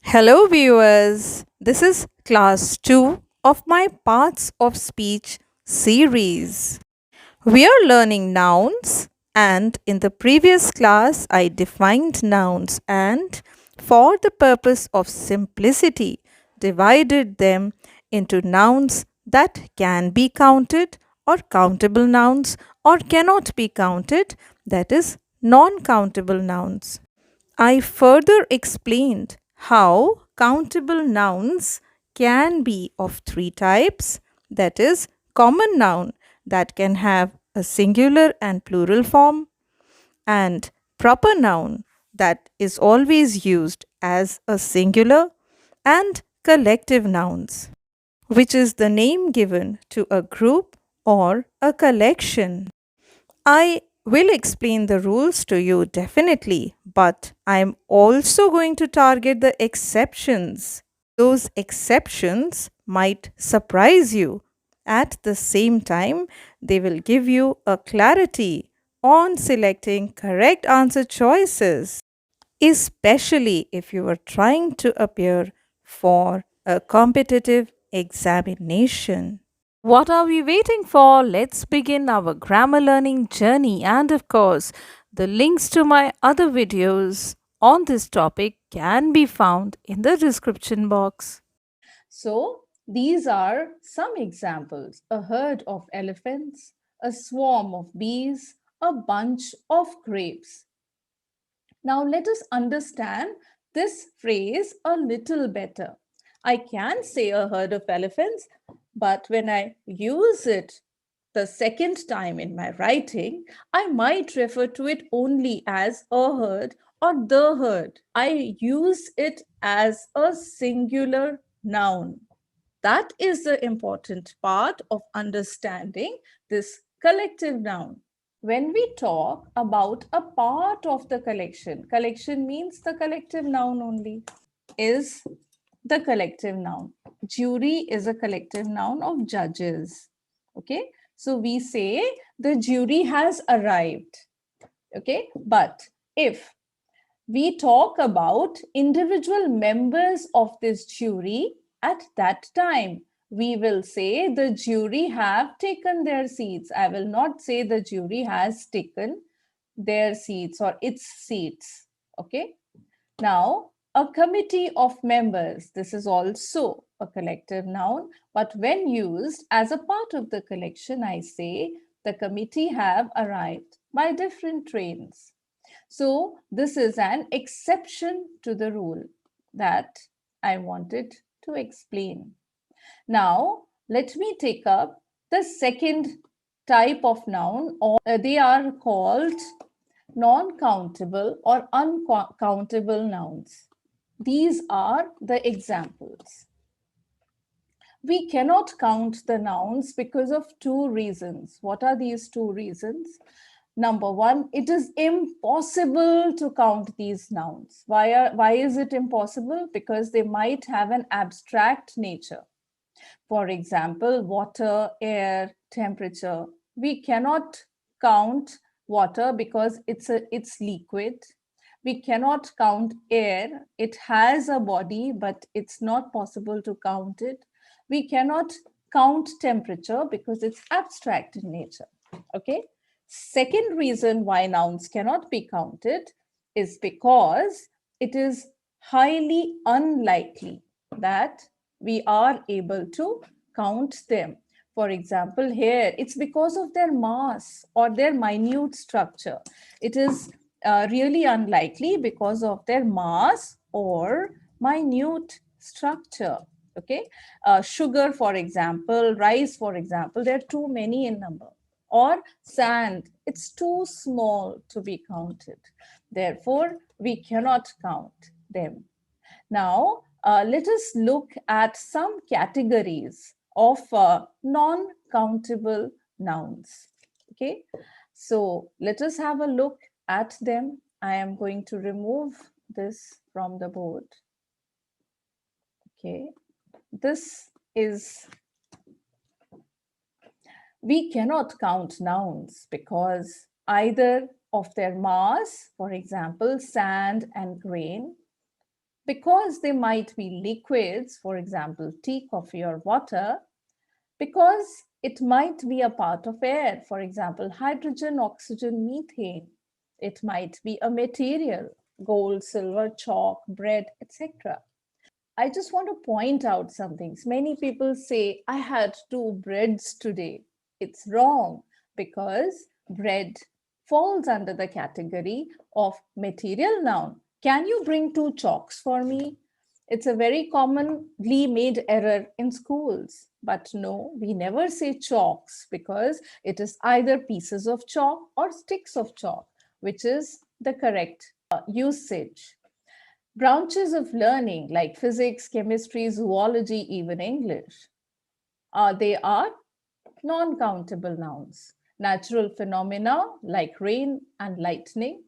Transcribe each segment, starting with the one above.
Hello, viewers. This is class 2 of my Parts of Speech series. We are learning nouns, and in the previous class, I defined nouns and, for the purpose of simplicity, divided them into nouns that can be counted, or countable nouns, or cannot be counted, that is, non countable nouns. I further explained how countable nouns can be of three types, that is, common noun that can have a singular and plural form, and proper noun that is always used as a singular, and collective nouns, which is the name given to a group or a collection. I will explain the rules to you definitely, but I am also going to target the exceptions. Those exceptions might surprise you. At the same time, they will give you a clarity on selecting correct answer choices, especially if you are trying to appear for a competitive examination. What are we waiting for? Let's begin our grammar learning journey. And of course, the links to my other videos on this topic can be found in the description box. So, these are some examples: a herd of elephants, a swarm of bees, a bunch of grapes. Now, let us understand this phrase a little better. I can say a herd of elephants, but when I use it the second time in my writing, I might refer to it only as a herd or the herd. I use it as a singular noun. That is the important part of understanding this collective noun. When we talk about a part of the collection means the collective noun only, is the collective noun. Jury is a collective noun of judges. Okay, so we say the jury has arrived. Okay, but if we talk about individual members of this jury at that time, we will say the jury have taken their seats. I will not say the jury has taken their seats or its seats. Okay, now a committee of members, this is also a collective noun, but when used as a part of the collection, I say the committee have arrived by different trains. So, this is an exception to the rule that I wanted to explain. Now, let me take up the second type of noun, or they are called non countable or uncountable nouns. These are the examples. We cannot count the nouns because of two reasons. What are these two reasons? Number one, it is impossible to count these nouns. Why is it impossible? Because they might have an abstract nature. For example, water, air, temperature. We cannot count water because it's liquid. We cannot count air. It has a body, but it's not possible to count it. We cannot count temperature because it's abstract in nature. Okay. Second reason why nouns cannot be counted is because it is highly unlikely that we are able to count them. For example, here it's because of their mass or their minute structure. It is really unlikely because of their mass or minute structure. Okay, sugar, for example, rice, for example, there are too many in number. Or sand, it's too small to be counted. Therefore, we cannot count them. Now, let us look at some categories of non-countable nouns. Okay, so let us have a look at them. I am going to remove this from the board. Okay, this is, we cannot count nouns because either of their mass, for example, sand and grain, because they might be liquids, for example, tea, coffee, or water, because it might be a part of air, for example, hydrogen, oxygen, methane. It might be a material, gold, silver, chalk, bread, etc. I just want to point out something. Many people say, I had two breads today. It's wrong because bread falls under the category of material noun. Can you bring two chalks for me? It's a very commonly made error in schools. But no, we never say chalks because it is either pieces of chalk or sticks of chalk, which is the correct usage. Branches of learning like physics, chemistry, zoology, even English, they are non-countable nouns. Natural phenomena like rain and lightning,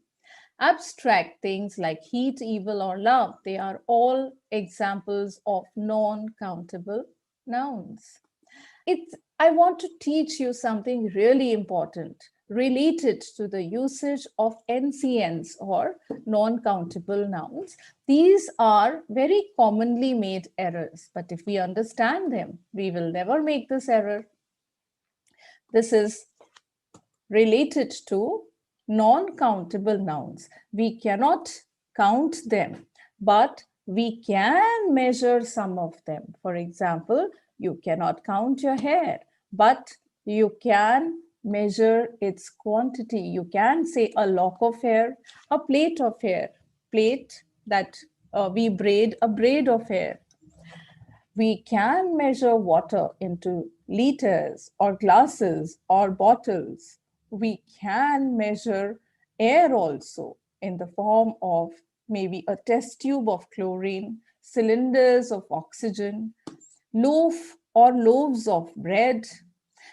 abstract things like heat, evil, or love, they are all examples of non-countable nouns. I want to teach you something really important related to the usage of NCNs or non-countable nouns. These are very commonly made errors, but if we understand them, we will never make this error. This is related to non-countable nouns. We cannot count them, but we can measure some of them. For example, you cannot count your hair, but you can measure its quantity. You can say a lock of hair, a plate of hair, plate that we braid, a braid of hair. We can measure water into liters or glasses or bottles. We can measure air also in the form of maybe a test tube of chlorine, cylinders of oxygen, loaf or loaves of bread.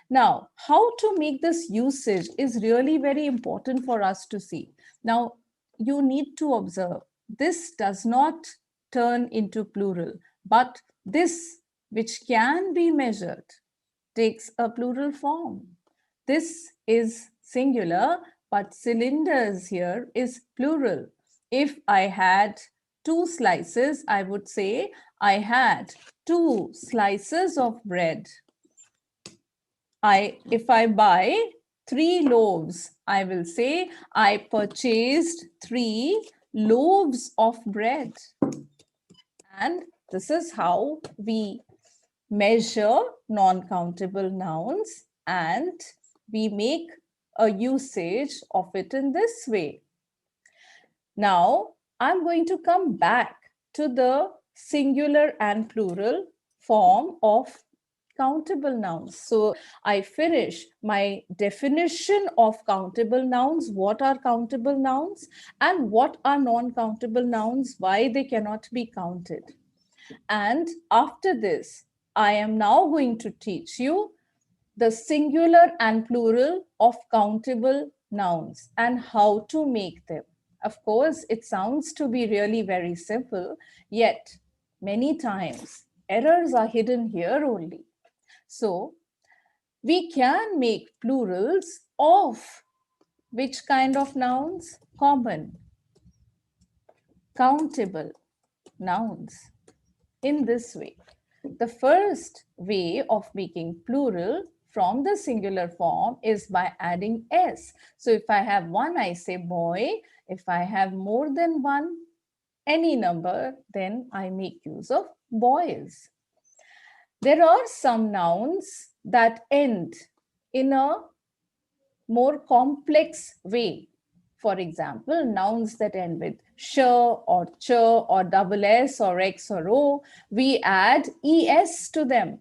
Now, how to make this usage is really very important for us to see. Now, you need to observe this does not turn into plural, but this, which can be measured, takes a plural form. This is singular, but cylinders here is plural. If I had two slices, I would say I had two slices of bread. If I buy three loaves, I will say I purchased three loaves of bread. And this is how we measure non-countable nouns, and we make a usage of it in this way. Now, I'm going to come back to the singular and plural form of countable nouns. So I finish my definition of countable nouns. What are countable nouns and what are non-countable nouns? Why they cannot be counted. And after this, I am now going to teach you the singular and plural of countable nouns and how to make them. Of course, it sounds to be really very simple, yet many times errors are hidden here only. So we can make plurals of which kind of nouns? Common, countable nouns in this way. The first way of making plural from the singular form is by adding s. So if I have one, I say boy. If I have more than one, any number, then I make use of boys. There are some nouns that end in a more complex way. For example, nouns that end with sh or ch or double s or x or o, we add es to them.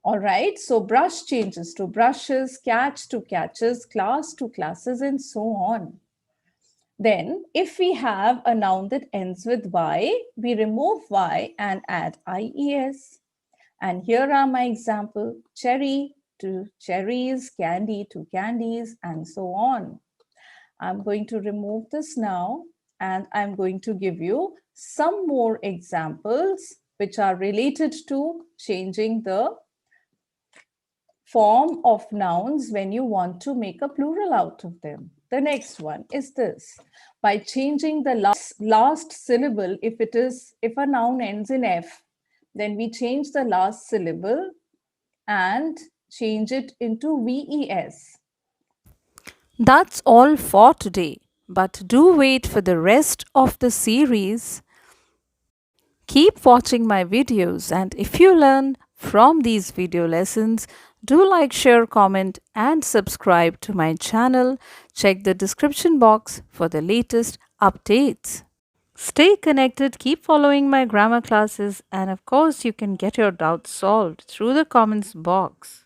All right, so brush changes to brushes, catch to catches, class to classes, and so on. Then, if we have a noun that ends with y, we remove y and add ies. And here are my example: cherry to cherries, candy to candies, and so on. I'm going to remove this now, and I'm going to give you some more examples which are related to changing the form of nouns when you want to make a plural out of them. The next one is this. By changing the last syllable, if a noun ends in F, then we change the last syllable and change it into VES. That's all for today. But do wait for the rest of the series. Keep watching my videos, and if you learn from these video lessons, do like, share, comment, and subscribe to my channel. Check the description box for the latest updates. Stay connected, keep following my grammar classes, and of course, you can get your doubts solved through the comments box.